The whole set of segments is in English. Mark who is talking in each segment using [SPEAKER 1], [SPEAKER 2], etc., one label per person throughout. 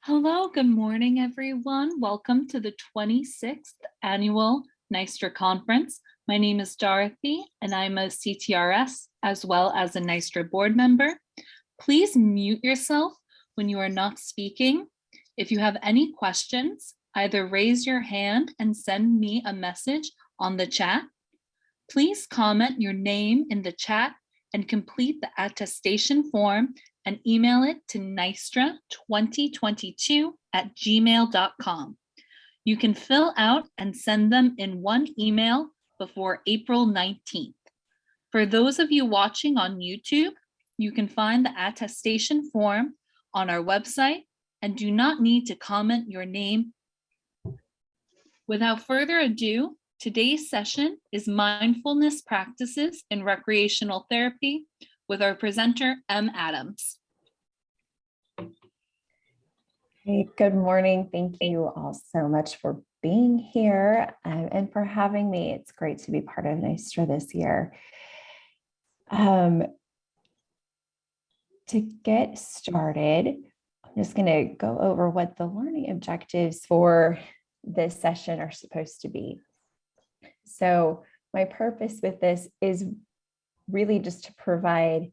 [SPEAKER 1] Hello, good morning, everyone. Welcome to the 26th Annual NYSTRA Conference. My name is Dorothy, and I'm a CTRS as well as a NYSTRA board member. Please mute yourself when you are not speaking. If you have any questions, either raise your hand and send me a message on the chat. Please comment your name in the chat and complete the attestation form and email it to nystra2022@gmail.com. You can fill out and send them in one email before April 19th. For those of you watching on YouTube, you can find the attestation form on our website and do not need to comment your name. Without further ado, today's session is Mindfulness Practices in Recreational Therapy with our presenter, M. Adams.
[SPEAKER 2] Hey, good morning. Thank you all so much for being here and for having me. It's great to be part of NYSTRA this year. To get started, I'm just going to go over what the learning objectives for this session are supposed to be. So my purpose with this is really just to provide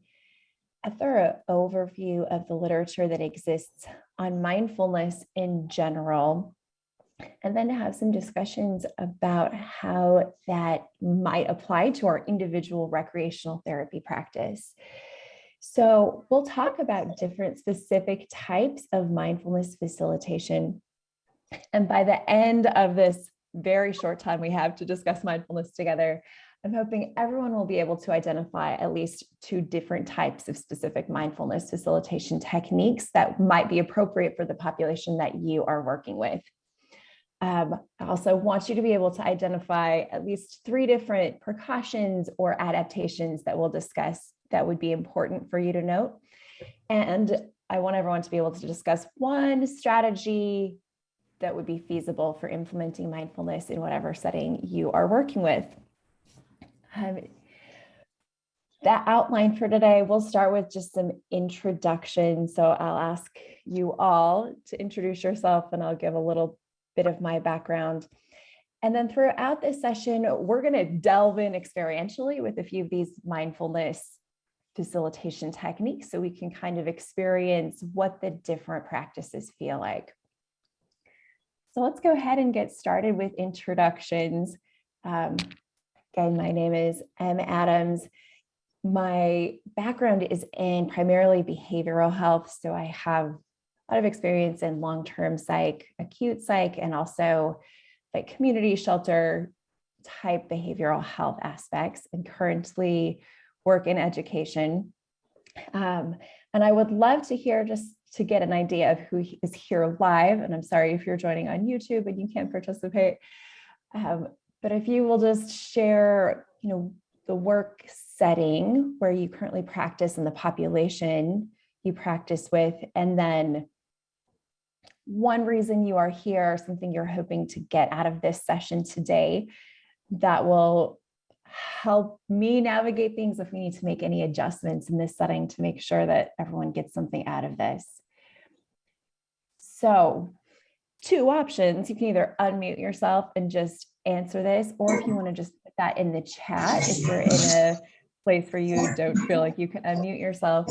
[SPEAKER 2] a thorough overview of the literature that exists on mindfulness in general, and then to have some discussions about how that might apply to our individual recreational therapy practice. So we'll talk about different specific types of mindfulness facilitation. And by the end of this very short time we have to discuss mindfulness together, I'm hoping everyone will be able to identify at least 2 different types of specific mindfulness facilitation techniques that might be appropriate for the population that you are working with. I also want you to be able to identify at least 3 different precautions or adaptations that we'll discuss that would be important for you to note. And I want everyone to be able to discuss one strategy that would be feasible for implementing mindfulness in whatever setting you are working with. That outline for today, we'll start with just some introduction. So I'll ask you all to introduce yourself and I'll give a little bit of my background. And then throughout this session, we're going to delve in experientially with a few of these mindfulness facilitation techniques so we can kind of experience what the different practices feel like. So let's go ahead and get started with introductions. Again, my name is M. Adams. My background is in primarily behavioral health. So I have a lot of experience in long-term psych, acute psych, and also like community shelter type behavioral health aspects, and currently work in education. And I would love to hear, just to get an idea of who is here live. And I'm sorry if you're joining on YouTube and you can't participate. But if you will just share, the work setting where you currently practice and the population you practice with, and then one reason you are here, something you're hoping to get out of this session today that will help me navigate things if we need to make any adjustments in this setting to make sure that everyone gets something out of this. So 2 options. You can either unmute yourself and just answer this, or if you want to just put that in the chat, if you're in a place where you don't feel like you can unmute yourself,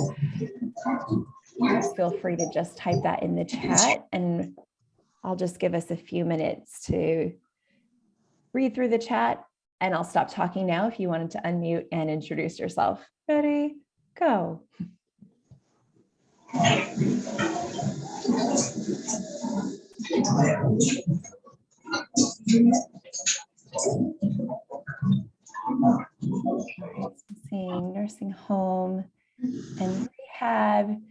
[SPEAKER 2] feel free to just type that in the chat, and I'll just give us a few minutes to read through the chat, and I'll stop talking now if you wanted to unmute and introduce yourself. Ready? Go. Seeing nursing home and rehab,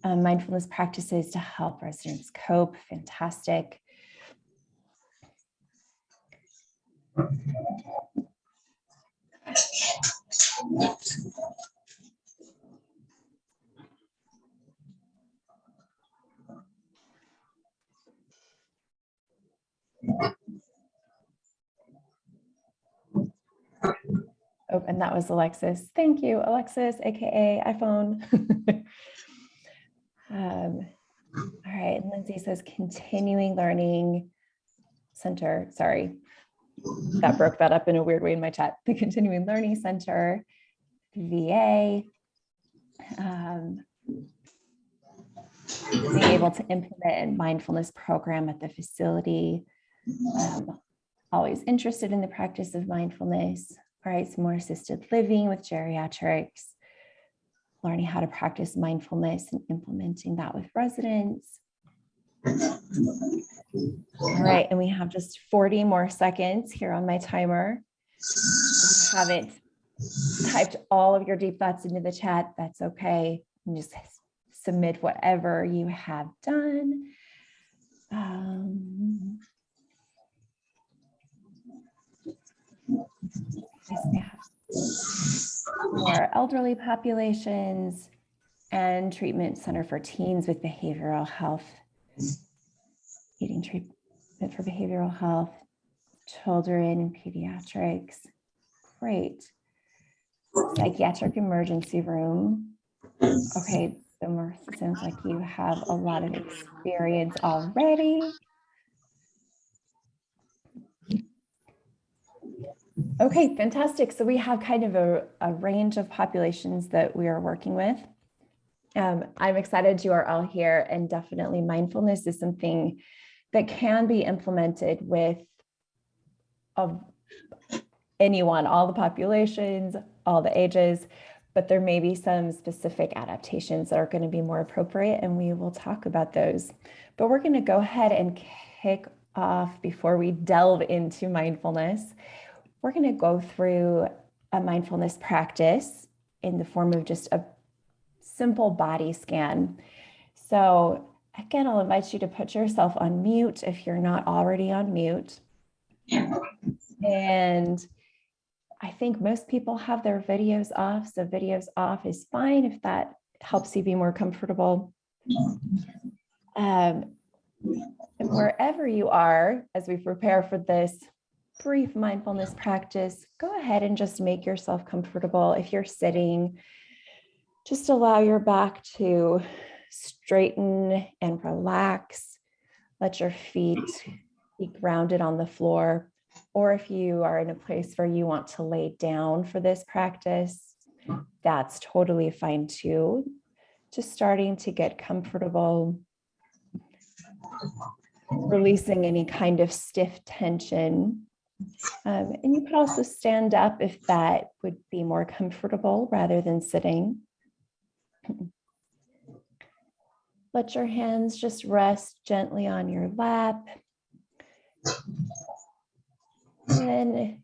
[SPEAKER 2] mindfulness practices to help residents cope. Fantastic. Oh, and that was Alexis. Thank you, Alexis, AKA iPhone. All right, and Lindsay says continuing learning center. Sorry, that broke that up in a weird way in my chat. The Continuing Learning Center, VA, being able to implement a mindfulness program at the facility. Always interested in the practice of mindfulness. All right, some more assisted living with geriatrics, learning how to practice mindfulness and implementing that with residents. All right, and we have just 40 more seconds here on my timer. If you haven't typed all of your deep thoughts into the chat, that's okay. And just submit whatever you have done. For elderly populations and treatment center for teens with behavioral health, eating treatment for behavioral health, children, pediatrics. Great. Psychiatric emergency room. Okay, so Martha, sounds like you have a lot of experience already. Okay, fantastic. So we have kind of a range of populations that we are working with. I'm excited you are all here, and definitely mindfulness is something that can be implemented with anyone, all the populations, all the ages, but there may be some specific adaptations that are going to be more appropriate, and we will talk about those. But we're going to go ahead and kick off before we delve into mindfulness. We're going to go through a mindfulness practice in the form of just a simple body scan. So again, I'll invite you to put yourself on mute if you're not already on mute. And I think most people have their videos off, so videos off is fine if that helps you be more comfortable. And wherever you are, as we prepare for this brief mindfulness practice, go ahead and just make yourself comfortable. If you're sitting, just allow your back to straighten and relax. Let your feet be grounded on the floor. Or if you are in a place where you want to lay down for this practice, that's totally fine too. Just starting to get comfortable, releasing any kind of stiff tension. And you could also stand up if that would be more comfortable rather than sitting. Let your hands just rest gently on your lap. And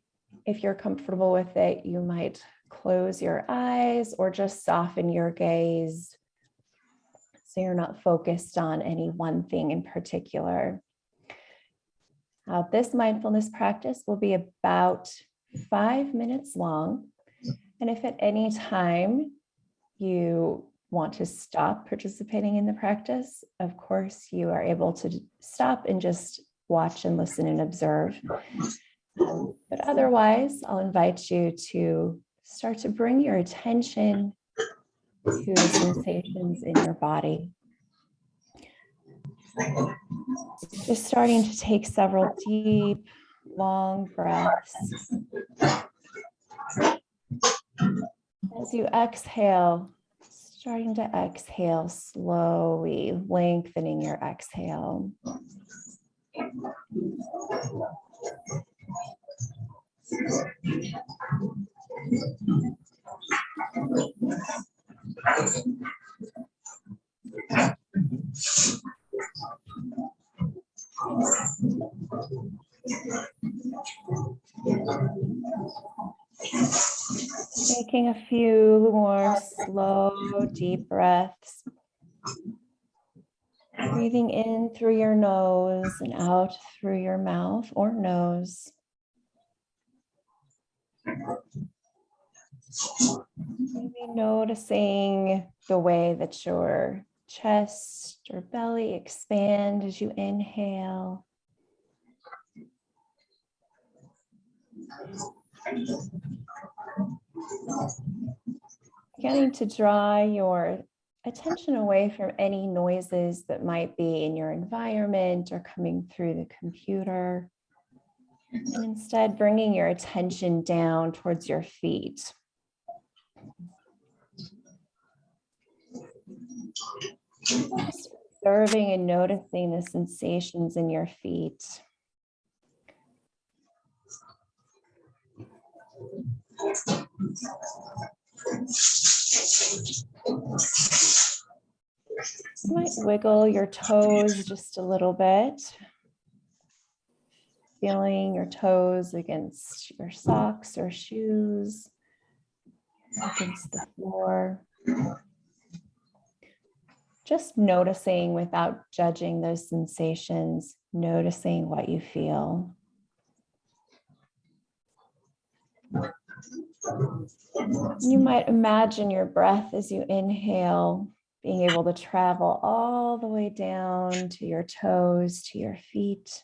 [SPEAKER 2] if you're comfortable with it, you might close your eyes or just soften your gaze so you're not focused on any one thing in particular. This mindfulness practice will be about 5 minutes long. And if at any time you want to stop participating in the practice, of course, you are able to stop and just watch and listen and observe. But otherwise, I'll invite you to start to bring your attention to the sensations in your body. Just starting to take several deep, long breaths. As you exhale, starting to exhale slowly, lengthening your exhale. Taking a few more slow, deep breaths. Breathing in through your nose and out through your mouth or nose. Maybe noticing the way that your chest or belly expand as you inhale. Beginning to draw your attention away from any noises that might be in your environment or coming through the computer. And instead, bringing your attention down towards your feet. Just observing and noticing the sensations in your feet. You might wiggle your toes just a little bit. Feeling your toes against your socks or shoes, against the floor. Just noticing without judging those sensations, noticing what you feel. You might imagine your breath as you inhale, being able to travel all the way down to your toes, to your feet.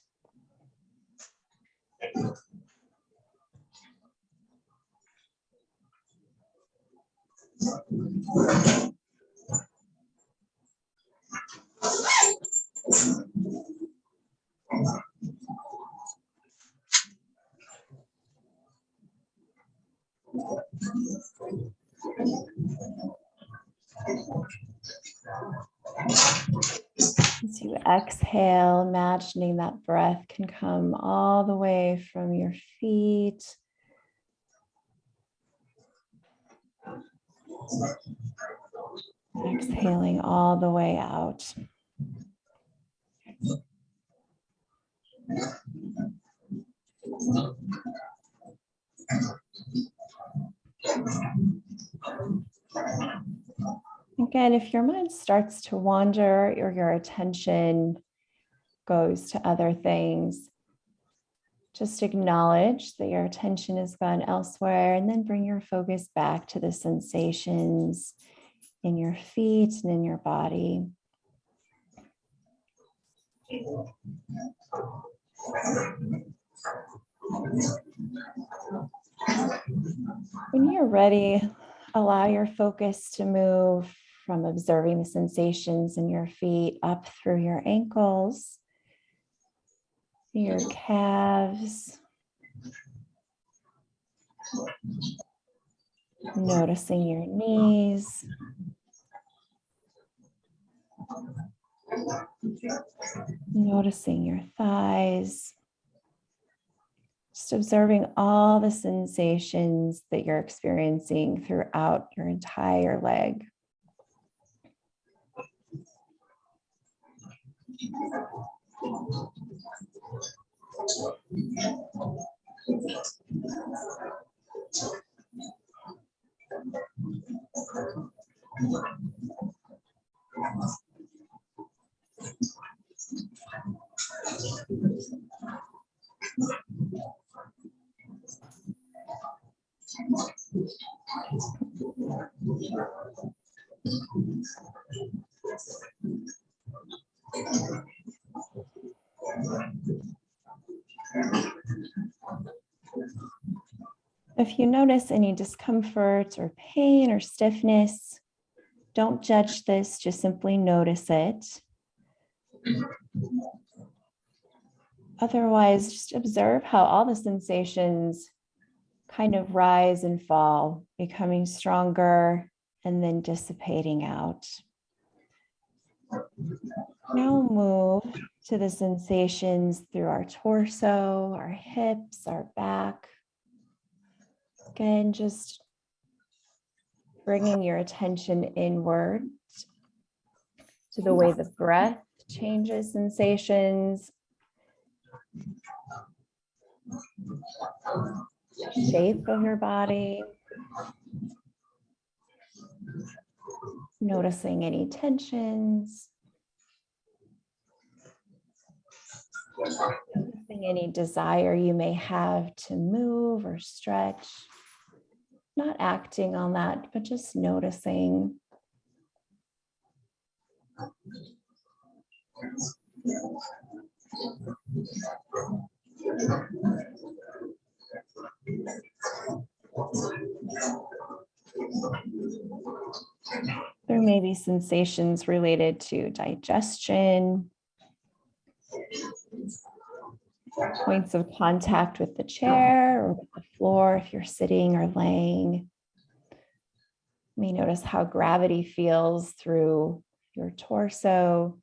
[SPEAKER 2] As you exhale, imagining that breath can come all the way from your feet. Exhaling all the way out. Again, if your mind starts to wander or your attention goes to other things, just acknowledge that your attention has gone elsewhere and then bring your focus back to the sensations in your feet and in your body. When you're ready, allow your focus to move from observing the sensations in your feet up through your ankles, your calves, noticing your knees, noticing your thighs, just observing all the sensations that you're experiencing throughout your entire leg. If you notice any discomfort or pain or stiffness, don't judge this, just simply notice it. Otherwise, just observe how all the sensations kind of rise and fall, becoming stronger and then dissipating out. Now move to the sensations through our torso, our hips, our back. Again, just bringing your attention inward to the way the breath changes sensations, shape of your body, noticing any tensions, noticing any desire you may have to move or stretch, not acting on that, but just noticing. There maybe sensations related to digestion, points of contact with the chair or with the floor if you're sitting or laying. You may notice how gravity feels through your torso.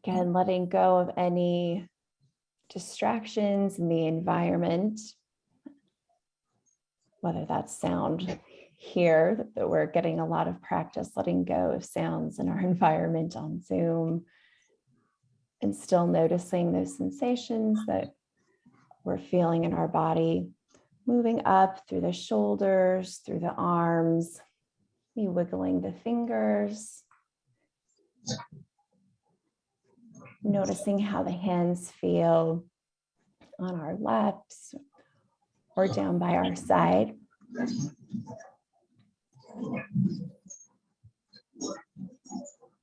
[SPEAKER 2] Again, letting go of any distractions in the environment, whether that's sound here, that we're getting a lot of practice letting go of sounds in our environment on Zoom, and still noticing those sensations that we're feeling in our body, moving up through the shoulders, through the arms, maybe wiggling the fingers, noticing how the hands feel on our laps or down by our side.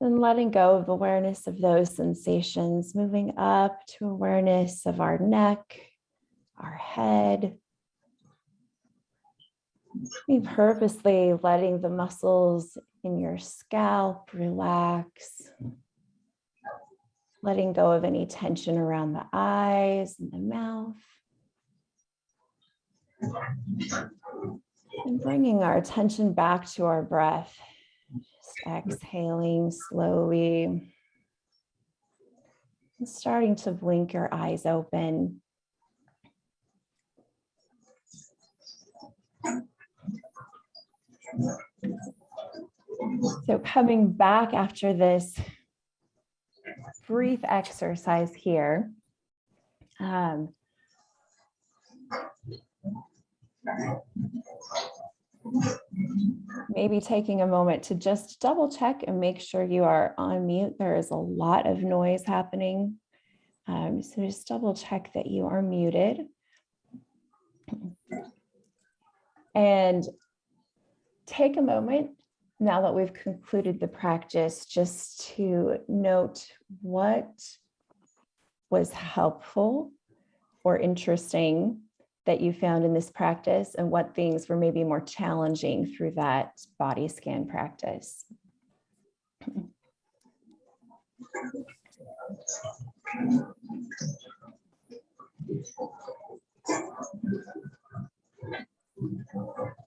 [SPEAKER 2] And letting go of awareness of those sensations, moving up to awareness of our neck, our head. Be purposely letting the muscles in your scalp relax. Letting go of any tension around the eyes and the mouth. And bringing our attention back to our breath. Just exhaling slowly. And starting to blink your eyes open. So coming back after this brief exercise here, maybe taking a moment to just double check and make sure you are on mute. There is a lot of noise happening. So just double check that you are muted. And take a moment now that we've concluded the practice just to note what was helpful or interesting that you found in this practice and what things were maybe more challenging through that body scan practice.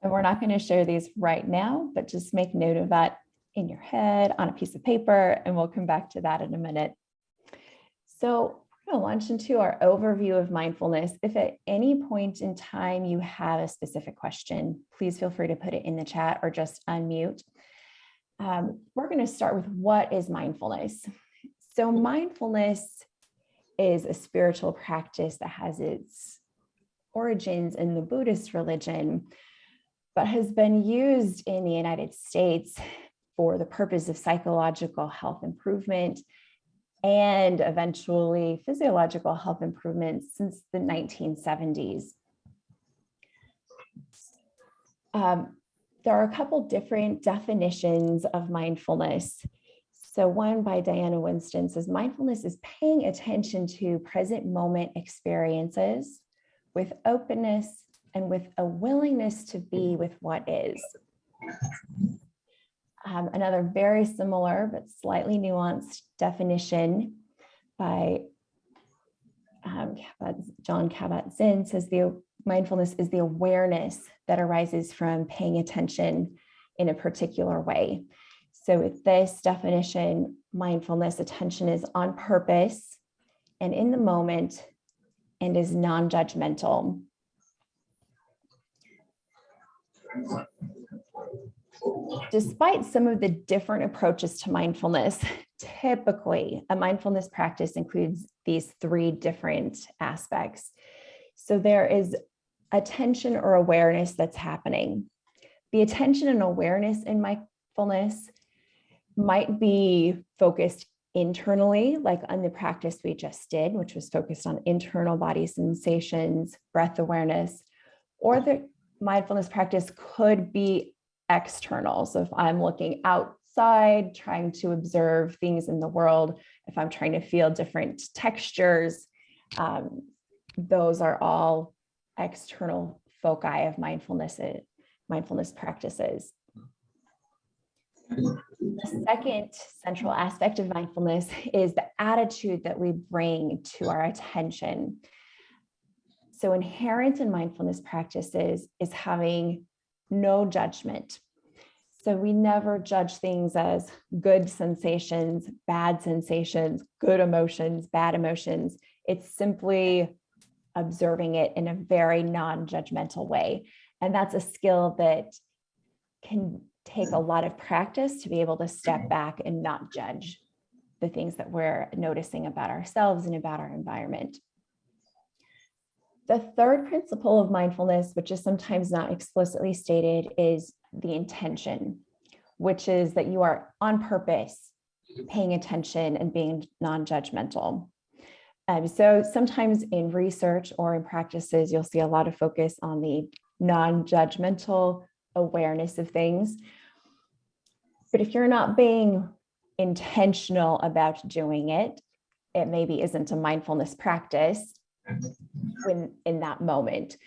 [SPEAKER 2] And we're not going to share these right now, but just make note of that in your head on a piece of paper, and we'll come back to that in a minute. So we're going to launch into our overview of mindfulness. If at any point in time you have a specific question, please feel free to put it in the chat or just unmute. We're going to start with what is mindfulness. So mindfulness is a spiritual practice that has its origins in the Buddhist religion, but has been used in the United States for the purpose of psychological health improvement and eventually physiological health improvement since the 1970s. There are a couple different definitions of mindfulness. So one by Diana Winston says, mindfulness is paying attention to present moment experiences with openness and with a willingness to be with what is. Another very similar but slightly nuanced definition by John Kabat-Zinn says the mindfulness is the awareness that arises from paying attention in a particular way. So with this definition, mindfulness attention is on purpose and in the moment and is non-judgmental. Despite some of the different approaches to mindfulness, typically a mindfulness practice includes these three different aspects. So there is attention or awareness that's happening. The attention and awareness in mindfulness might be focused internally, like on the practice we just did, which was focused on internal body sensations, breath awareness, or the mindfulness practice could be external. So if I'm looking out outside, trying to observe things in the world, if I'm trying to feel different textures, those are all external foci of mindfulness practices. The second central aspect of mindfulness is the attitude that we bring to our attention. So inherent in mindfulness practices is having no judgment. So we never judge things as good sensations, good emotions, bad emotions. It's simply observing it in a very non-judgmental way. And that's a skill that can take a lot of practice to be able to step back and not judge the things that we're noticing about ourselves and about our environment. The third principle of mindfulness, which is sometimes not explicitly stated, is the intention, which is that you are on purpose paying attention and being non-judgmental. So sometimes in research or in practices, you'll see a lot of focus on the non-judgmental awareness of things. But if you're not being intentional about doing it, it maybe isn't a mindfulness practice in that moment.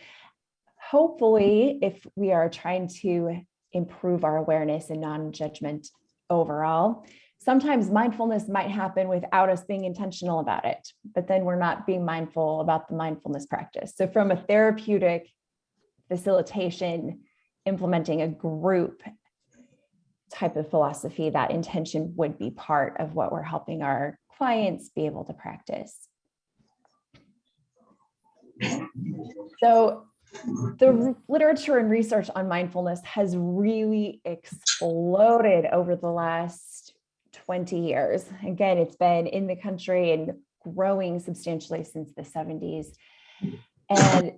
[SPEAKER 2] Hopefully, if we are trying to improve our awareness and non-judgment overall, sometimes mindfulness might happen without us being intentional about it, but then we're not being mindful about the mindfulness practice. So from a therapeutic facilitation, implementing a group type of philosophy, that intention would be part of what we're helping our clients be able to practice. So the literature and research on mindfulness has really exploded over the last 20 years. Again, it's been in the country and growing substantially since the 70s. And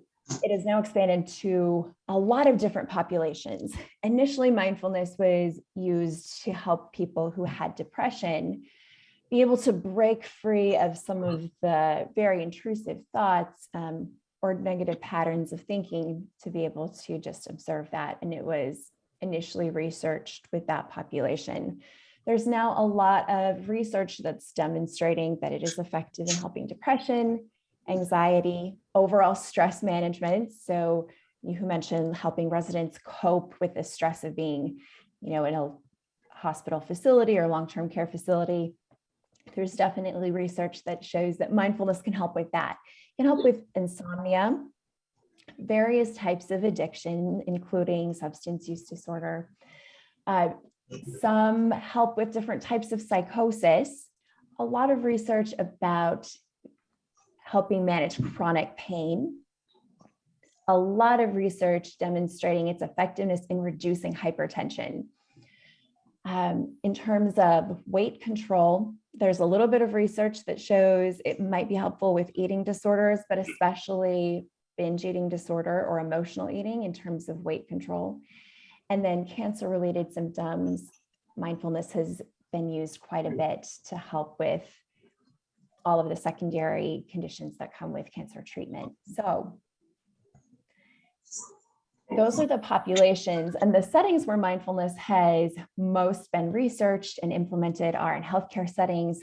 [SPEAKER 2] it has now expanded to a lot of different populations. Initially, mindfulness was used to help people who had depression be able to break free of some of the very intrusive thoughts or negative patterns of thinking, to be able to just observe that. And it was initially researched with that population. There's now a lot of research that's demonstrating that it is effective in helping depression, anxiety, overall stress management. So you mentioned helping residents cope with the stress of being, in a hospital facility or long-term care facility. There's definitely research that shows that mindfulness can help with that. It can help with insomnia, various types of addiction, including substance use disorder. Some help with different types of psychosis. A lot of research about helping manage chronic pain. A lot of research demonstrating its effectiveness in reducing hypertension. In terms of weight control, there's a little bit of research that shows it might be helpful with eating disorders, but especially binge eating disorder or emotional eating in terms of weight control. And then cancer-related symptoms, mindfulness has been used quite a bit to help with all of the secondary conditions that come with cancer treatment. So those are the populations, and the settings where mindfulness has most been researched and implemented are in healthcare settings,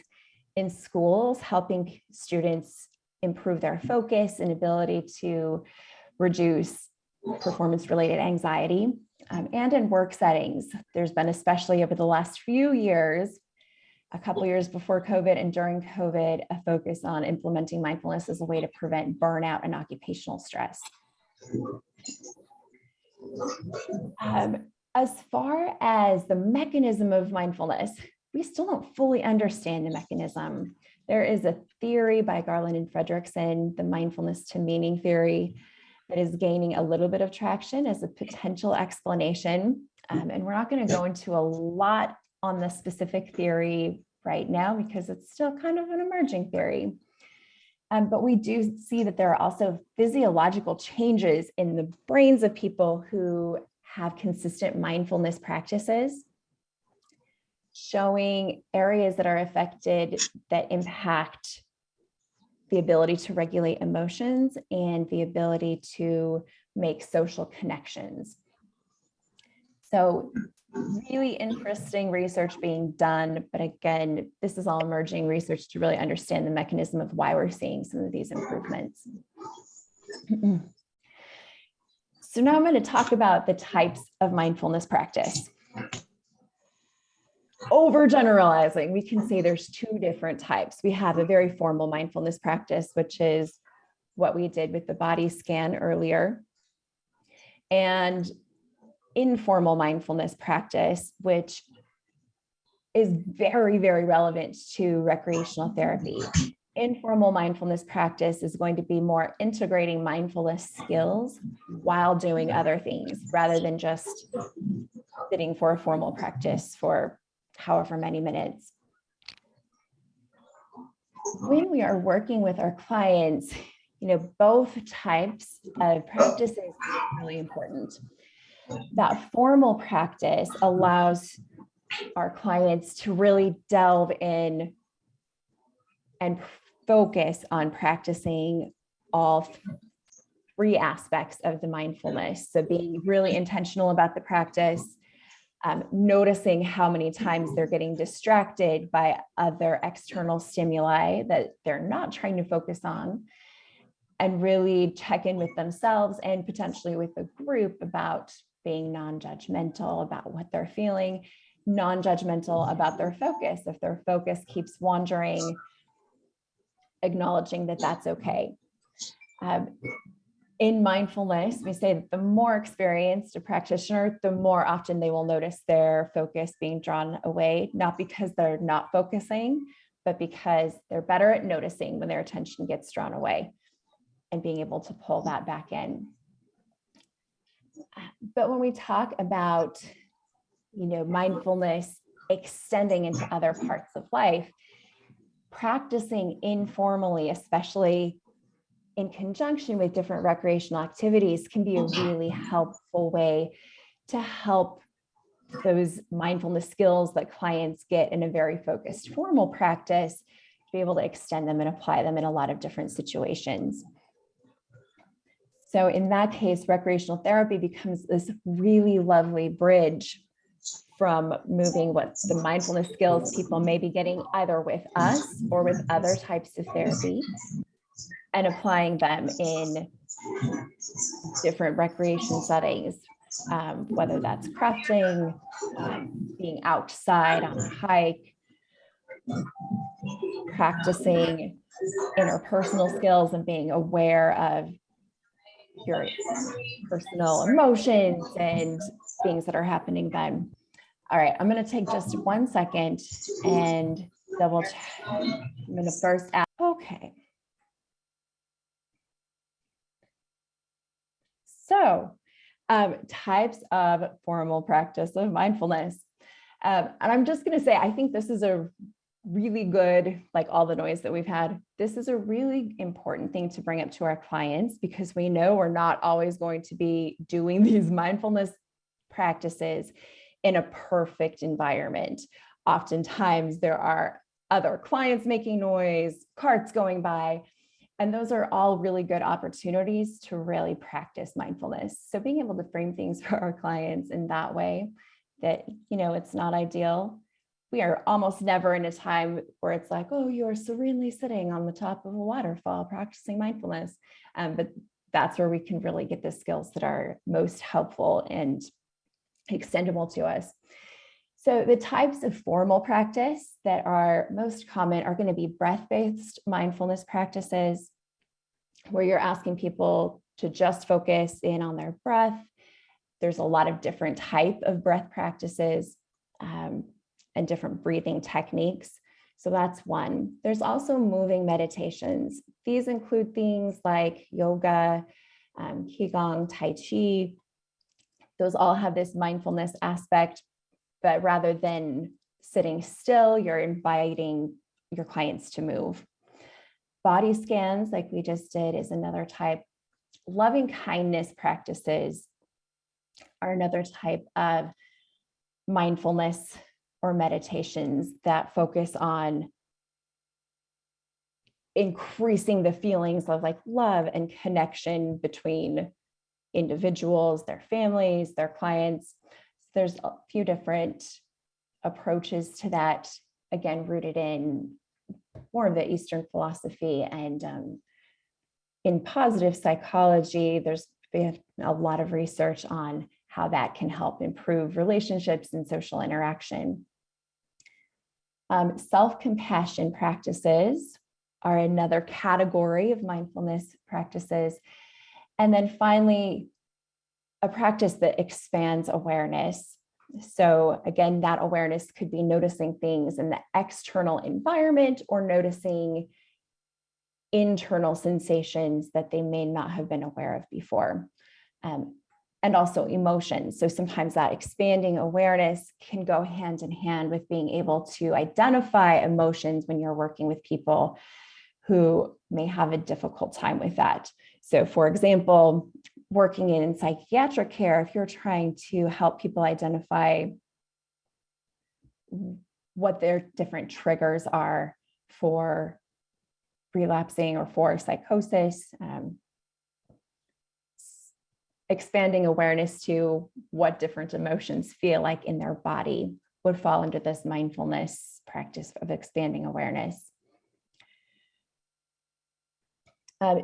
[SPEAKER 2] in schools, helping students improve their focus and ability to reduce performance-related anxiety, and in work settings. There's been, especially over the last few years, a couple years before COVID and during COVID, a focus on implementing mindfulness as a way to prevent burnout and occupational stress. As far as the mechanism of mindfulness, we still don't fully understand the mechanism. There is a theory by Garland and Fredrickson, the mindfulness to meaning theory, that is gaining a little bit of traction as a potential explanation. And we're not going to go into a lot on the specific theory right now because it's still kind of an emerging theory. But we do see that there are also physiological changes in the brains of people who have consistent mindfulness practices, showing areas that are affected that impact the ability to regulate emotions and the ability to make social connections. So really interesting research being done. But again, this is all emerging research to really understand the mechanism of why we're seeing some of these improvements. So now I'm going to talk about the types of mindfulness practice. Overgeneralizing, we can say there's two different types. We have a very formal mindfulness practice, which is what we did with the body scan earlier, and informal mindfulness practice, which is very, very relevant to recreational therapy. Informal mindfulness practice is going to be more integrating mindfulness skills while doing other things, rather than just sitting for a formal practice for however many minutes. When we are working with our clients, both types of practices are really important. That formal practice allows our clients to really delve in and focus on practicing all three aspects of the mindfulness. So being really intentional about the practice, noticing how many times they're getting distracted by other external stimuli that they're not trying to focus on, and really check in with themselves and potentially with the group about being non-judgmental about what they're feeling, non-judgmental about their focus. If their focus keeps wandering, acknowledging that that's okay. In mindfulness, we say that the more experienced a practitioner, the more often they will notice their focus being drawn away, not because they're not focusing, but because they're better at noticing when their attention gets drawn away and being able to pull that back in. But when we talk about, mindfulness extending into other parts of life, practicing informally, especially in conjunction with different recreational activities, can be a really helpful way to help those mindfulness skills that clients get in a very focused formal practice, to be able to extend them and apply them in a lot of different situations. So in that case, recreational therapy becomes this really lovely bridge from moving what the mindfulness skills people may be getting either with us or with other types of therapy, and applying them in different recreation settings, whether that's crafting, being outside on a hike, practicing interpersonal skills and being aware of your personal emotions and things that are happening then. All right, I'm going to take just 1 second and double check. I'm going to first ask, okay. So types of formal practice of mindfulness. And I'm just going to say, I think this is a really good, like all the noise that we've had, this is a really important thing to bring up to our clients, because we know we're not always going to be doing these mindfulness practices in a perfect environment. Oftentimes there are other clients making noise, carts going by, and those are all really good opportunities to really practice mindfulness. So being able to frame things for our clients in that way, that, it's not ideal. We are almost never in a time where it's like, oh, you're serenely sitting on the top of a waterfall practicing mindfulness. But that's where we can really get the skills that are most helpful and extendable to us. So the types of formal practice that are most common are going to be breath-based mindfulness practices, where you're asking people to just focus in on their breath. There's a lot of different type of breath practices and different breathing techniques. So that's one. There's also moving meditations. These include things like yoga, qigong, tai chi. Those all have this mindfulness aspect, but rather than sitting still, you're inviting your clients to move. Body scans, like we just did, is another type. Loving kindness practices are another type of mindfulness or meditations that focus on increasing the feelings of like love and connection between individuals, their families, their clients. So there's a few different approaches to that, again, rooted in more of the Eastern philosophy and in positive psychology. There's been a lot of research on how that can help improve relationships and social interaction. Self-compassion practices are another category of mindfulness practices. And then finally, a practice that expands awareness. So again, that awareness could be noticing things in the external environment or noticing internal sensations that they may not have been aware of before. And also emotions. So sometimes that expanding awareness can go hand in hand with being able to identify emotions when you're working with people who may have a difficult time with that. So for example, working in psychiatric care, if you're trying to help people identify what their different triggers are for relapsing or for psychosis, expanding awareness to what different emotions feel like in their body would fall under this mindfulness practice of expanding awareness.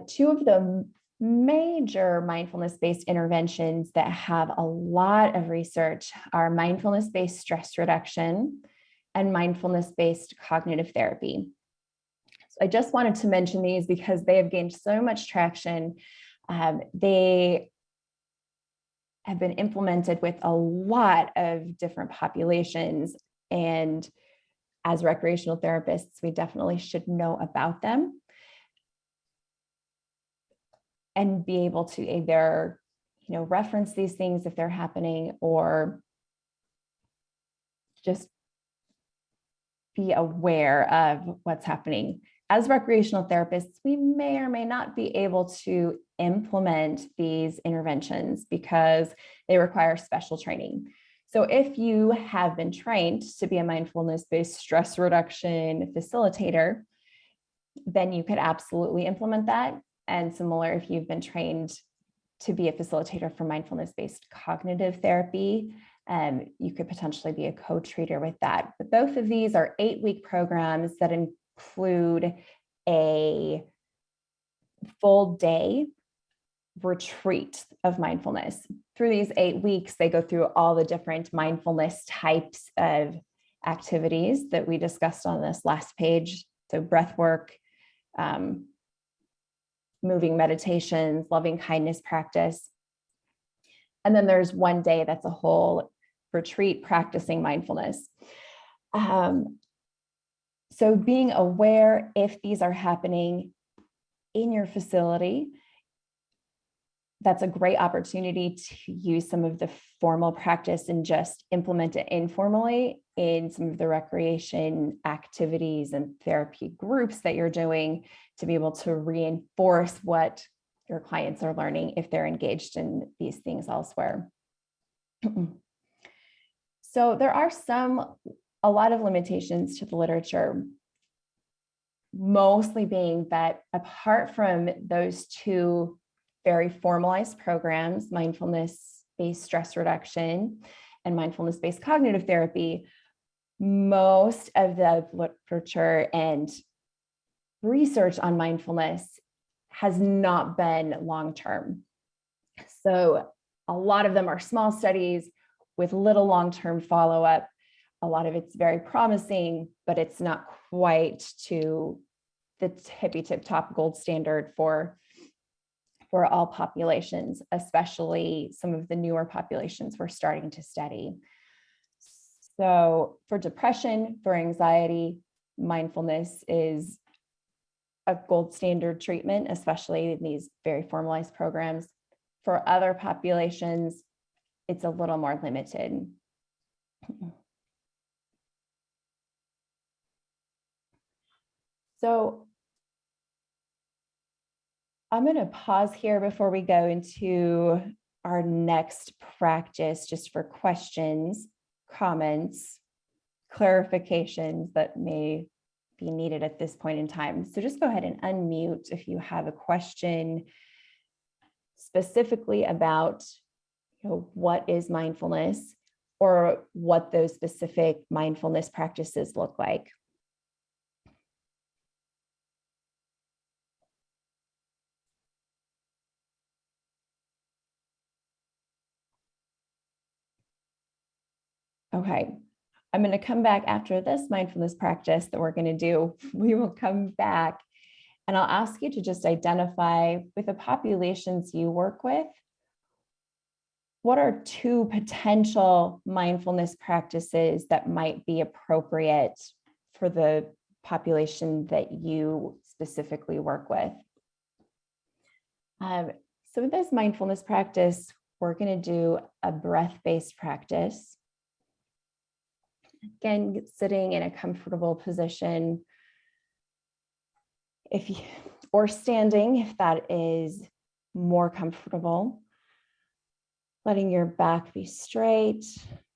[SPEAKER 2] Two of the major mindfulness-based interventions that have a lot of research are mindfulness-based stress reduction and mindfulness-based cognitive therapy. So I just wanted to mention these because they have gained so much traction. They have been implemented with a lot of different populations. And as recreational therapists, we definitely should know about them and be able to either, reference these things if they're happening or just be aware of what's happening. As recreational therapists, we may or may not be able to implement these interventions because they require special training. So if you have been trained to be a mindfulness-based stress reduction facilitator, then you could absolutely implement that. And similar, if you've been trained to be a facilitator for mindfulness-based cognitive therapy, you could potentially be a co-treater with that. But both of these are 8-week programs that include a full day retreat of mindfulness. Through these 8 weeks, they go through all the different mindfulness types of activities that we discussed on this last page. So breath work, moving meditations, loving kindness practice. And then there's one day that's a whole retreat practicing mindfulness. So being aware if these are happening in your facility, that's a great opportunity to use some of the formal practice and just implement it informally in some of the recreation activities and therapy groups that you're doing to be able to reinforce what your clients are learning if they're engaged in these things elsewhere. So there are a lot of limitations to the literature, mostly being that apart from those two very formalized programs, mindfulness-based stress reduction and mindfulness-based cognitive therapy, most of the literature and research on mindfulness has not been long-term. So a lot of them are small studies with little long-term follow-up. A lot of it's very promising, but it's not quite to the tippy-tip top gold standard for all populations, especially some of the newer populations we're starting to study. So for depression, for anxiety, mindfulness is a gold standard treatment, especially in these very formalized programs. For other populations, it's a little more limited. So I'm going to pause here before we go into our next practice, just for questions, comments, clarifications that may be needed at this point in time. So just go ahead and unmute if you have a question specifically about what is mindfulness, or what those specific mindfulness practices look like. Okay, I'm going to come back after this mindfulness practice that we're going to do. We will come back and I'll ask you to just identify with the populations you work with, what are two potential mindfulness practices that might be appropriate for the population that you specifically work with? So with this mindfulness practice, we're going to do a breath-based practice. Again, sitting in a comfortable position, or standing if that is more comfortable. Letting your back be straight,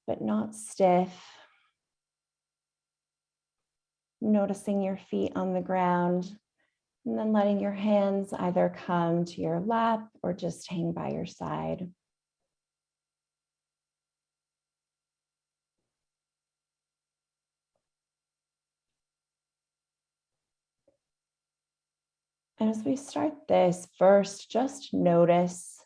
[SPEAKER 2] but not stiff. Noticing your feet on the ground, and then letting your hands either come to your lap or just hang by your side. And as we start this, first, just notice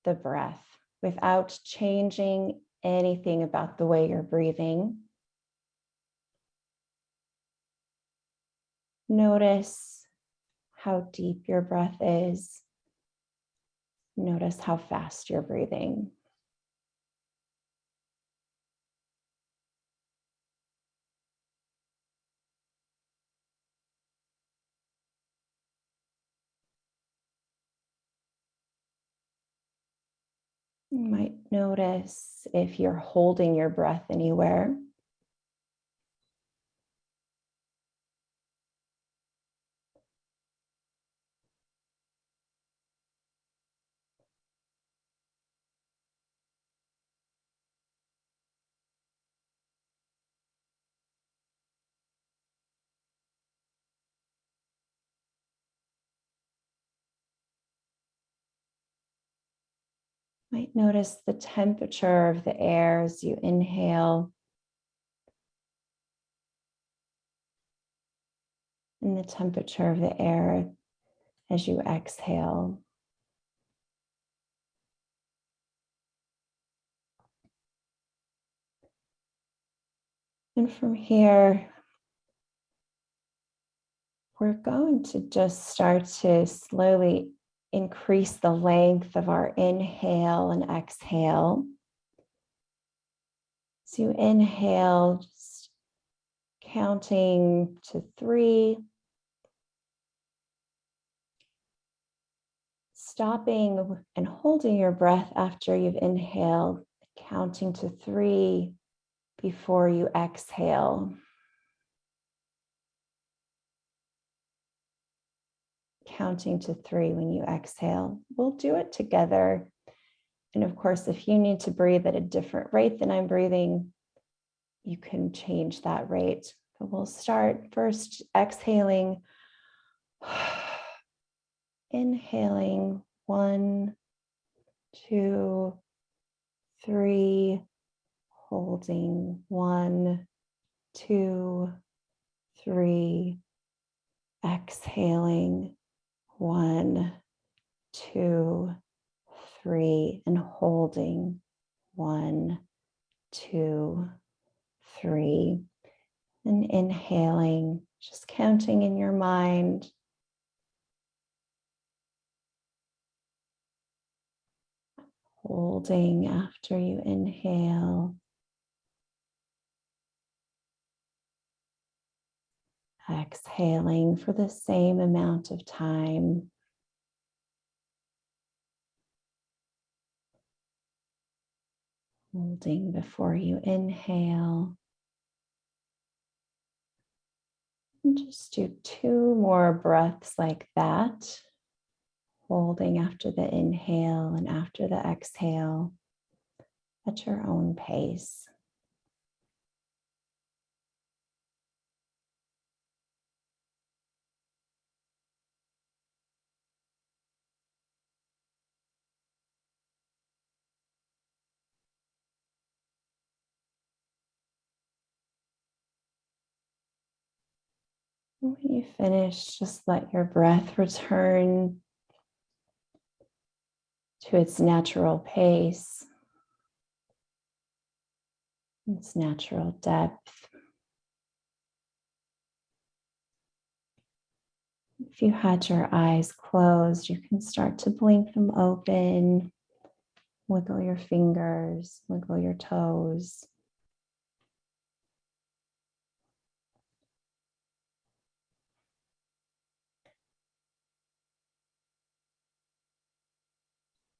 [SPEAKER 2] the breath without changing anything about the way you're breathing. Notice how deep your breath is. Notice how fast you're breathing. You might notice if you're holding your breath anywhere. Might notice the temperature of the air as you inhale and the temperature of the air as you exhale. And from here, we're going to just start to slowly increase the length of our inhale and exhale. So you inhale, just counting to 3. Stopping and holding your breath after you've inhaled, counting to 3 before you exhale. Counting to 3 when you exhale. We'll do it together. And of course, if you need to breathe at a different rate than I'm breathing, you can change that rate. But we'll start first exhaling. Inhaling 1, 2, 3. Holding 1, 2, 3. Exhaling 1, 2, 3, and holding 1, 2, 3, and inhaling, just counting in your mind. Holding after you inhale. Exhaling for the same amount of time. Holding before you inhale. And just do 2 more breaths like that. Holding after the inhale and after the exhale at your own pace. When you finish, just let your breath return to its natural pace, its natural depth. If you had your eyes closed, you can start to blink them open, wiggle your fingers, wiggle your toes.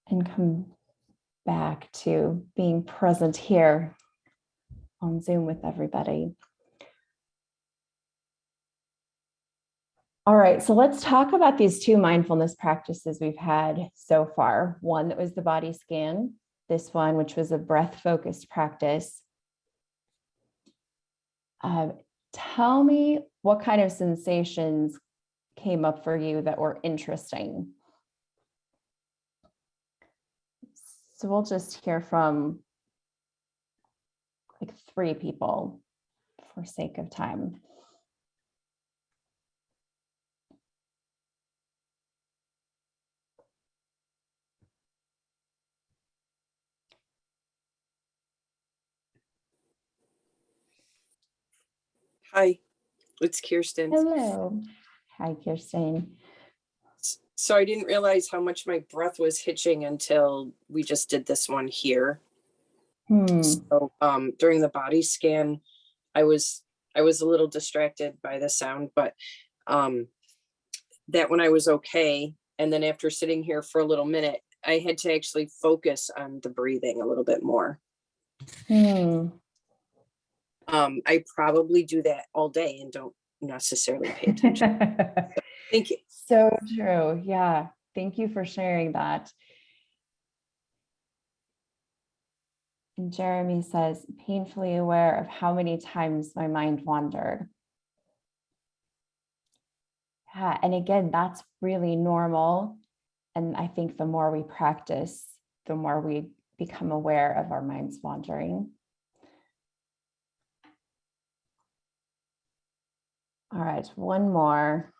[SPEAKER 2] And come back to being present here on Zoom with everybody. All right, so let's talk about these two mindfulness practices we've had so far. One that was the body scan, this one, which was a breath-focused practice. Tell me what kind of sensations came up for you that were interesting. So we'll just hear from like 3 people for sake of time.
[SPEAKER 3] Hi, it's Kirsten.
[SPEAKER 2] Hello. Hi, Kirsten.
[SPEAKER 3] So I didn't realize how much my breath was hitching until we just did this one here. So during the body scan, I was a little distracted by the sound, but that when I was okay. And then after sitting here for a little minute, I had to actually focus on the breathing a little bit more. I probably do that all day and don't necessarily pay attention. So, thank you.
[SPEAKER 2] So true. Yeah. Thank you for sharing that. And Jeremy says, painfully aware of how many times my mind wandered. Yeah. And again, that's really normal. And I think the more we practice, the more we become aware of our minds wandering. All right, one more.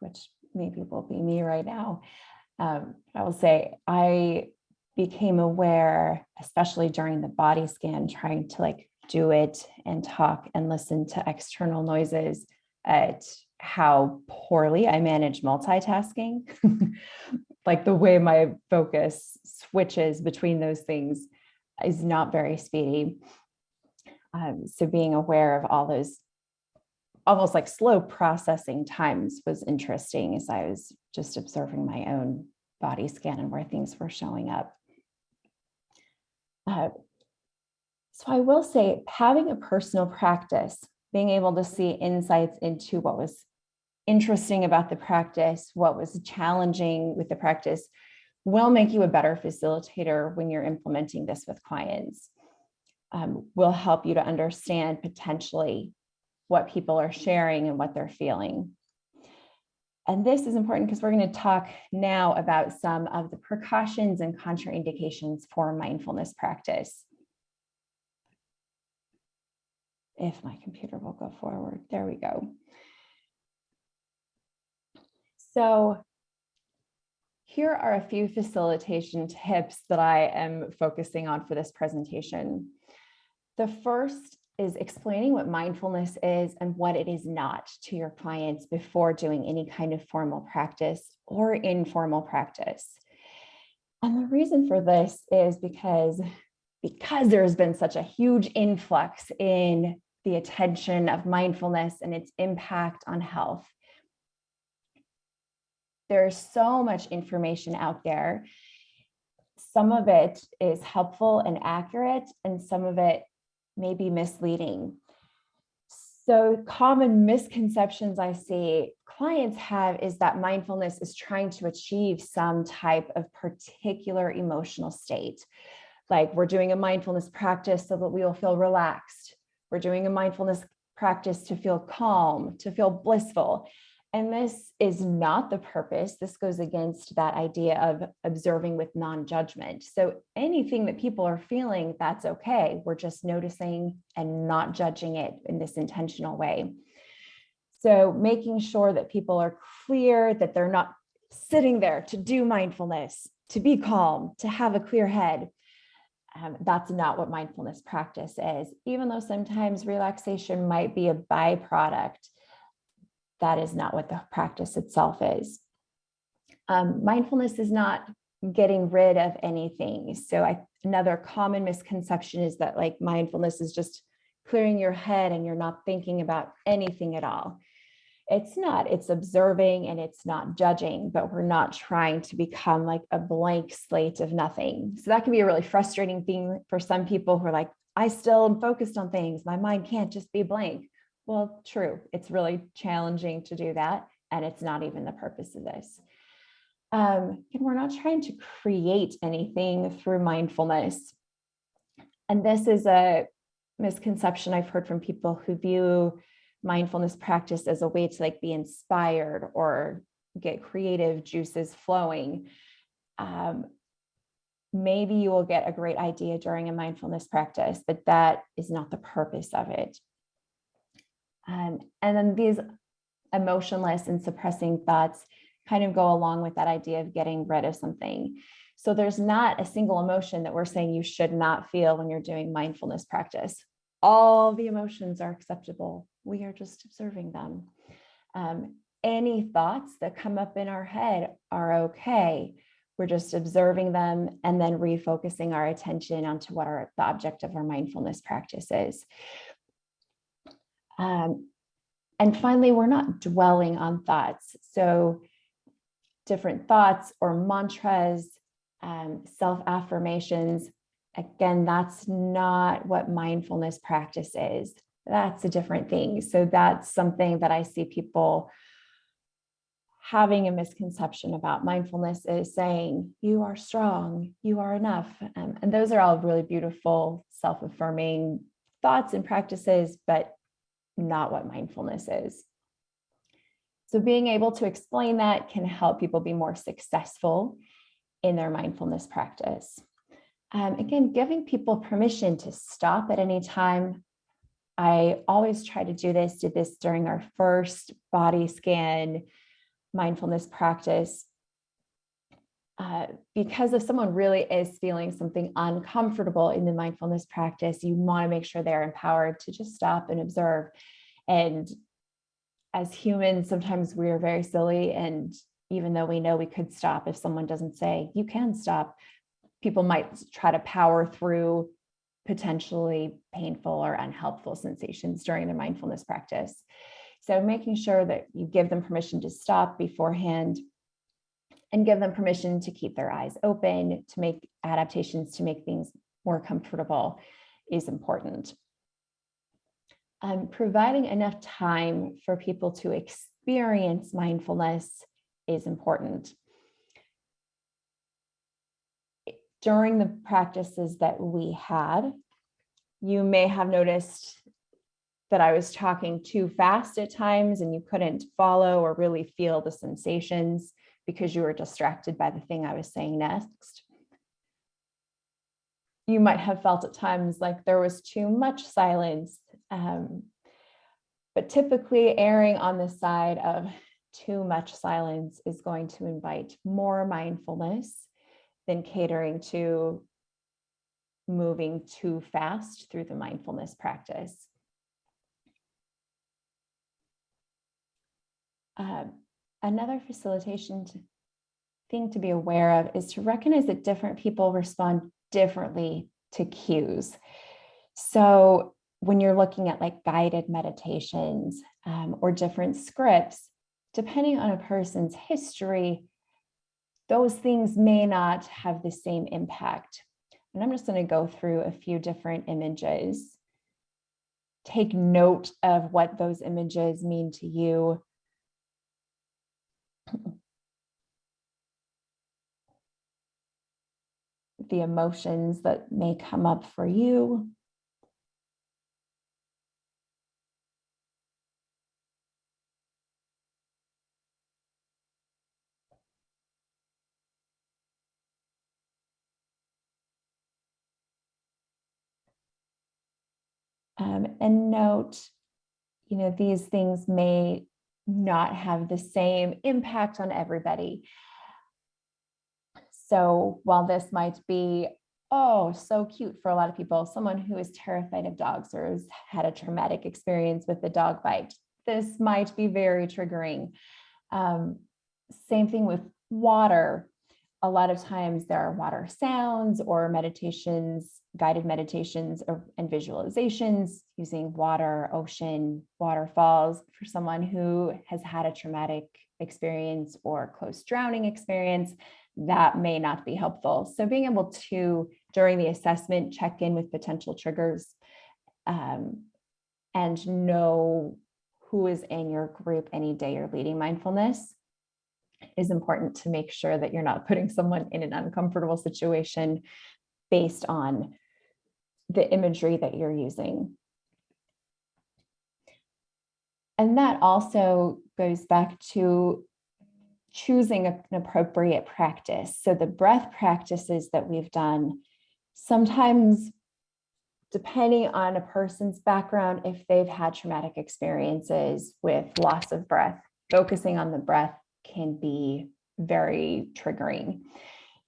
[SPEAKER 2] Which maybe will be me right now. I will say I became aware, especially during the body scan, trying to like do it and talk and listen to external noises, at how poorly I manage multitasking. Like the way my focus switches between those things is not very speedy. So being aware of all those almost like slow processing times was interesting as I was just observing my own body scan and where things were showing up. So I will say, having a personal practice, being able to see insights into what was interesting about the practice, what was challenging with the practice, will make you a better facilitator when you're implementing this with clients. Will help you to understand potentially what people are sharing and what they're feeling. And this is important because we're going to talk now about some of the precautions and contraindications for mindfulness practice. If my computer will go forward, there we go. So here are a few facilitation tips that I am focusing on for this presentation. The first is explaining what mindfulness is and what it is not to your clients before doing any kind of formal practice or informal practice. And the reason for this is because there's been such a huge influx in the attention of mindfulness and its impact on health. There's so much information out there. Some of it is helpful and accurate, and some of it may be misleading. So common misconceptions I see clients have is that mindfulness is trying to achieve some type of particular emotional state. Like we're doing a mindfulness practice so that we will feel relaxed. We're doing a mindfulness practice to feel calm, to feel blissful. And this is not the purpose. This goes against that idea of observing with non-judgment. So anything that people are feeling, that's okay. We're just noticing and not judging it in this intentional way. So making sure that people are clear that they're not sitting there to do mindfulness, to be calm, to have a clear head. That's not what mindfulness practice is. Even though sometimes relaxation might be a byproduct, that is not what the practice itself is. Mindfulness is not getting rid of anything. So another common misconception is that like mindfulness is just clearing your head and you're not thinking about anything at all. It's not. It's observing and it's not judging, but we're not trying to become like a blank slate of nothing. So that can be a really frustrating thing for some people who are like, I still am focused on things. My mind can't just be blank. Well, true. It's really challenging to do that. And it's not even the purpose of this. And we're not trying to create anything through mindfulness. And this is a misconception I've heard from people who view mindfulness practice as a way to like be inspired or get creative juices flowing. Maybe you will get a great idea during a mindfulness practice, but that is not the purpose of it. And then these emotionless and suppressing thoughts kind of go along with that idea of getting rid of something. So there's not a single emotion that we're saying you should not feel when you're doing mindfulness practice. All the emotions are acceptable. We are just observing them. Any thoughts that come up in our head are okay. We're just observing them and then refocusing our attention onto what the object of our mindfulness practice is. And finally, we're not dwelling on thoughts. So different thoughts or mantras, self-affirmations, again, that's not what mindfulness practice is. That's a different thing. So that's something that I see people having a misconception about. Mindfulness is saying, you are strong, you are enough. And those are all really beautiful, self-affirming thoughts and practices, but not what mindfulness is. So being able to explain that can help people be more successful in their mindfulness practice. Again, giving people permission to stop at any time. I always try to do this, did this during our first body scan mindfulness practice. Because if someone really is feeling something uncomfortable in the mindfulness practice, you want to make sure they're empowered to just stop and observe. And as humans, sometimes we are very silly. And even though we know we could stop, if someone doesn't say, you can stop, people might try to power through potentially painful or unhelpful sensations during their mindfulness practice. So making sure that you give them permission to stop beforehand and give them permission to keep their eyes open, to make adaptations, to make things more comfortable is important. Providing enough time for people to experience mindfulness is important. During the practices that we had, you may have noticed that I was talking too fast at times and you couldn't follow or really feel the sensations because you were distracted by the thing I was saying next. You might have felt at times like there was too much silence, but typically erring on the side of too much silence is going to invite more mindfulness than catering to moving too fast through the mindfulness practice. Another facilitation thing to be aware of is to recognize that different people respond differently to cues. So when you're looking at like guided meditations or different scripts, depending on a person's history, those things may not have the same impact. And I'm just going to go through a few different images. take note of what those images mean to you. The emotions that may come up for you. And note, these things may not have the same impact on everybody. So while this might be, oh, so cute for a lot of people, someone who is terrified of dogs or has had a traumatic experience with a dog bite, this might be very triggering. Same thing with water. A lot of times there are water sounds or meditations, guided meditations and visualizations using water, ocean, waterfalls for someone who has had a traumatic experience or close drowning experience. That may not be helpful. So being able to, during the assessment, check in with potential triggers and know who is in your group any day you're leading mindfulness is important to make sure that you're not putting someone in an uncomfortable situation based on the imagery that you're using. And that also goes back to choosing an appropriate practice. So the breath practices that we've done, sometimes depending on a person's background, if they've had traumatic experiences with loss of breath, focusing on the breath can be very triggering.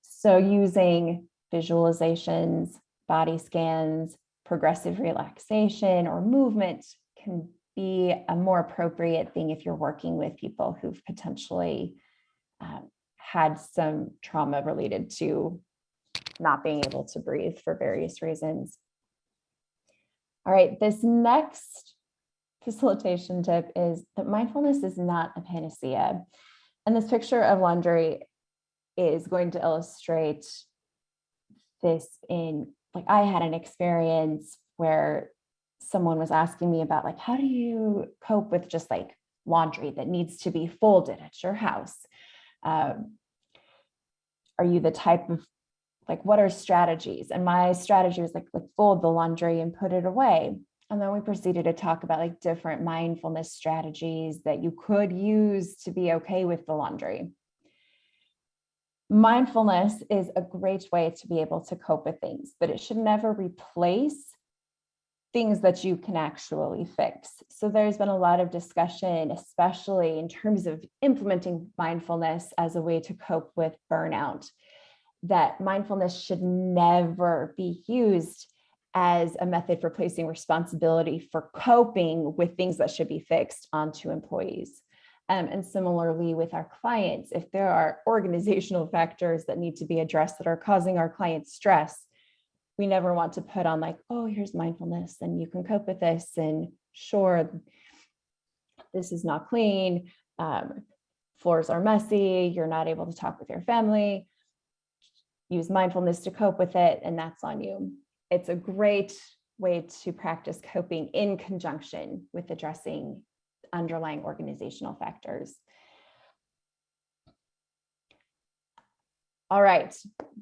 [SPEAKER 2] So using visualizations, body scans, progressive relaxation or movement can be a more appropriate thing if you're working with people who've potentially had some trauma related to not being able to breathe for various reasons. All right, this next facilitation tip is that mindfulness is not a panacea. And this picture of laundry is going to illustrate this in, like, I had an experience where someone was asking me about, like, how do you cope with just like laundry that needs to be folded at your house? Are you the type of, like, what are strategies? And my strategy was like fold the laundry and put it away. And then we proceeded to talk about like different mindfulness strategies that you could use to be okay with the laundry. Mindfulness is a great way to be able to cope with things, but it should never replace things that you can actually fix. So there's been a lot of discussion, especially in terms of implementing mindfulness as a way to cope with burnout, that mindfulness should never be used as a method for placing responsibility for coping with things that should be fixed onto employees. And similarly with our clients, if there are organizational factors that need to be addressed that are causing our clients stress, we never want to put on like, oh, here's mindfulness and you can cope with this. And sure, this is not clean. Floors are messy. You're not able to talk with your family. Use mindfulness to cope with it, and that's on you. It's a great way to practice coping in conjunction with addressing underlying organizational factors. All right,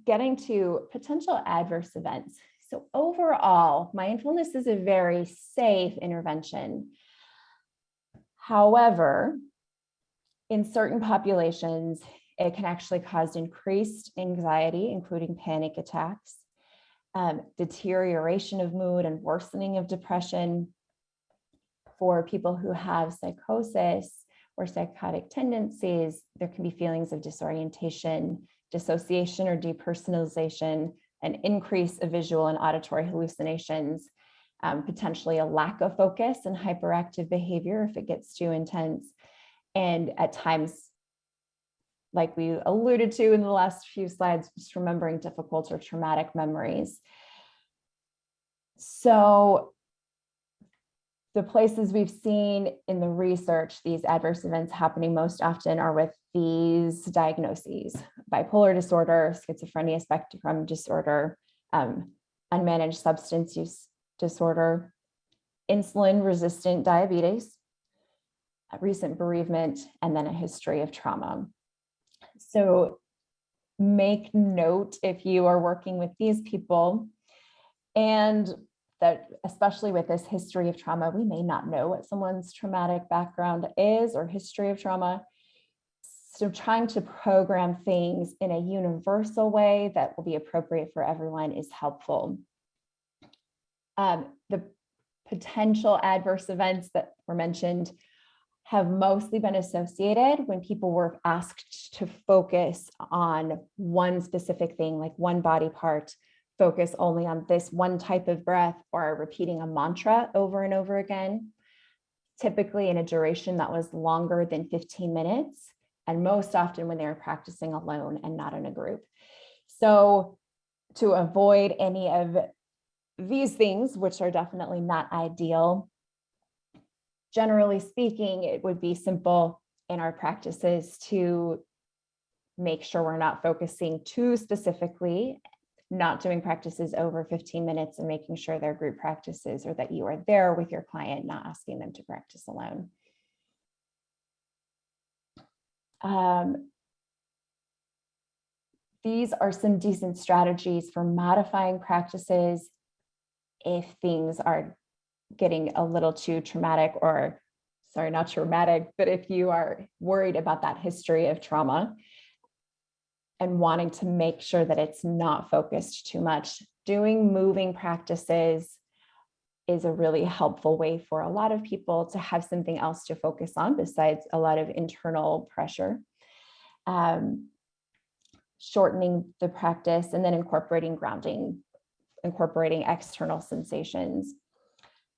[SPEAKER 2] getting to potential adverse events. So overall, mindfulness is a very safe intervention. However, in certain populations, it can actually cause increased anxiety, including panic attacks, deterioration of mood and worsening of depression. For people who have psychosis or psychotic tendencies, there can be feelings of disorientation, dissociation or depersonalization, an increase of visual and auditory hallucinations, potentially a lack of focus and hyperactive behavior if it gets too intense. And at times, like we alluded to in the last few slides, just remembering difficult or traumatic memories. So the places we've seen in the research, these adverse events happening most often are with these diagnoses: bipolar disorder, schizophrenia spectrum disorder, unmanaged substance use disorder, insulin-resistant diabetes, a recent bereavement, and then a history of trauma. So make note if you are working with these people, and that especially with this history of trauma, we may not know what someone's traumatic background is or history of trauma. So trying to program things in a universal way that will be appropriate for everyone is helpful. The potential adverse events that were mentioned have mostly been associated when people were asked to focus on one specific thing, like one body part, focus only on this one type of breath, or repeating a mantra over and over again, typically in a duration that was longer than 15 minutes, and most often when they were practicing alone and not in a group. So to avoid any of these things, which are definitely not ideal, generally speaking, it would be simple in our practices to make sure we're not focusing too specifically, not doing practices over 15 minutes, and making sure they're group practices, or that you are there with your client, not asking them to practice alone. These are some decent strategies for modifying practices if things are getting a little too traumatic, or sorry, not traumatic, but if you are worried about that history of trauma and wanting to make sure that it's not focused too much, doing moving practices is a really helpful way for a lot of people to have something else to focus on besides a lot of internal pressure. Shortening the practice, and then incorporating grounding, incorporating external sensations.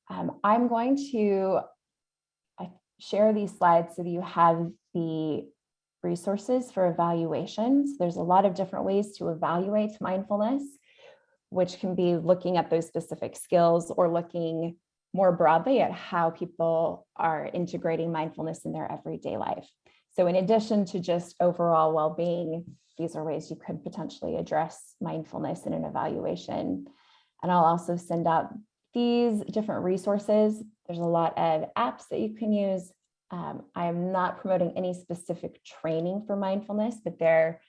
[SPEAKER 2] I'm going to share these slides so that you have the resources for evaluations. There's a lot of different ways to evaluate mindfulness, which can be looking at those specific skills or looking more broadly at how people are integrating mindfulness in their everyday life. So in addition to just overall well-being, these are ways you could potentially address mindfulness in an evaluation. And I'll also send out these different resources. There's a lot of apps that you can use. I am not promoting any specific training for mindfulness, but there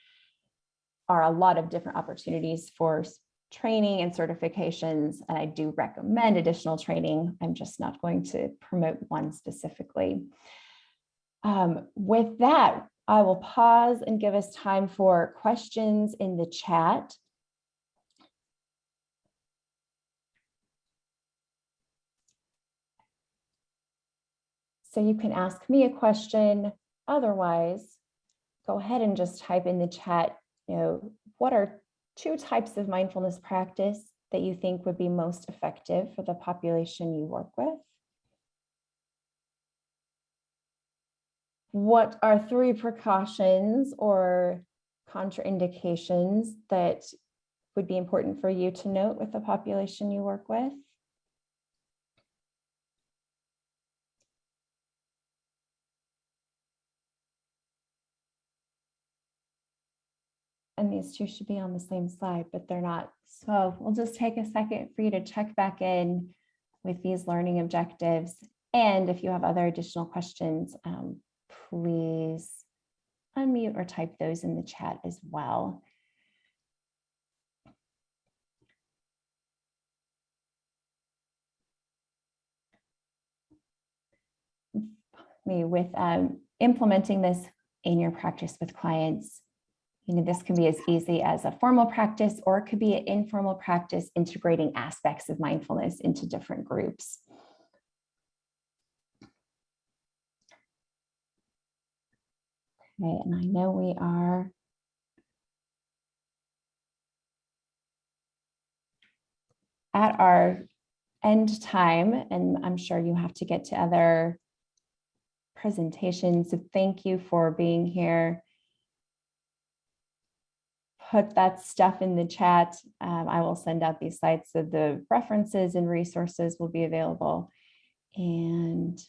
[SPEAKER 2] are a lot of different opportunities for training and certifications, and I do recommend additional training. I'm just not going to promote one specifically. With that, I will pause and give us time for questions in the chat. So you can ask me a question. Otherwise, go ahead and just type in the chat, what are 2 types of mindfulness practice that you think would be most effective for the population you work with? What are 3 precautions or contraindications that would be important for you to note with the population you work with? And these 2 should be on the same slide, but they're not. So we'll just take a second for you to check back in with these learning objectives. And if you have other additional questions, please unmute or type those in the chat as well. With implementing this in your practice with clients, this can be as easy as a formal practice, or it could be an informal practice integrating aspects of mindfulness into different groups. Okay, and I know we are at our end time, and I'm sure you have to get to other presentations. So thank you for being here. Put that stuff in the chat. I will send out these sites so the references and resources will be available. And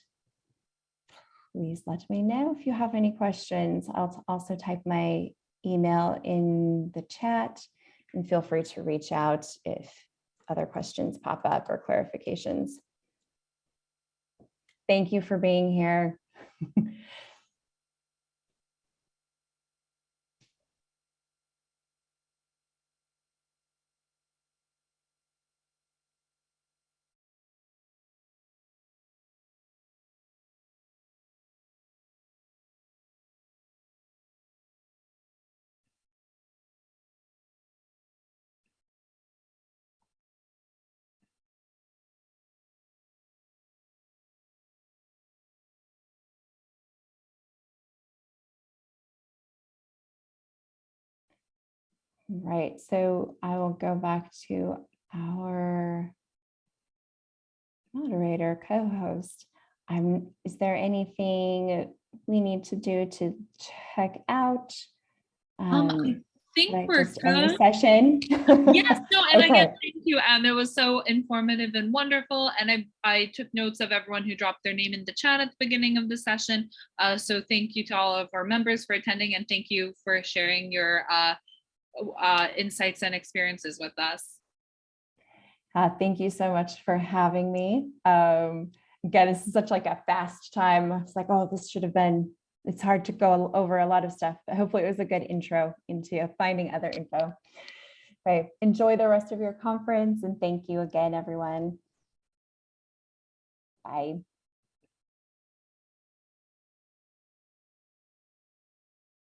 [SPEAKER 2] please let me know if you have any questions. I'll also type my email in the chat, and feel free to reach out if other questions pop up or clarifications. Thank you for being here. Right, so I will go back to our moderator, co-host. Is there anything we need to do to check out?
[SPEAKER 1] I think
[SPEAKER 2] Should I
[SPEAKER 1] we're
[SPEAKER 2] just end the
[SPEAKER 1] good.
[SPEAKER 2] session?
[SPEAKER 1] Yes, no, and
[SPEAKER 2] Okay.
[SPEAKER 1] again, thank you, Anne. It was so informative and wonderful. And I took notes of everyone who dropped their name in the chat at the beginning of the session. So thank you to all of our members for attending, and thank you for sharing your insights and experiences with us.
[SPEAKER 2] Thank you so much for having me. Again, this is such like a fast time. I was like, oh, this should have been, it's hard to go over a lot of stuff, but hopefully it was a good intro into finding other info. Right. Enjoy the rest of your conference, and thank you again, everyone. Bye.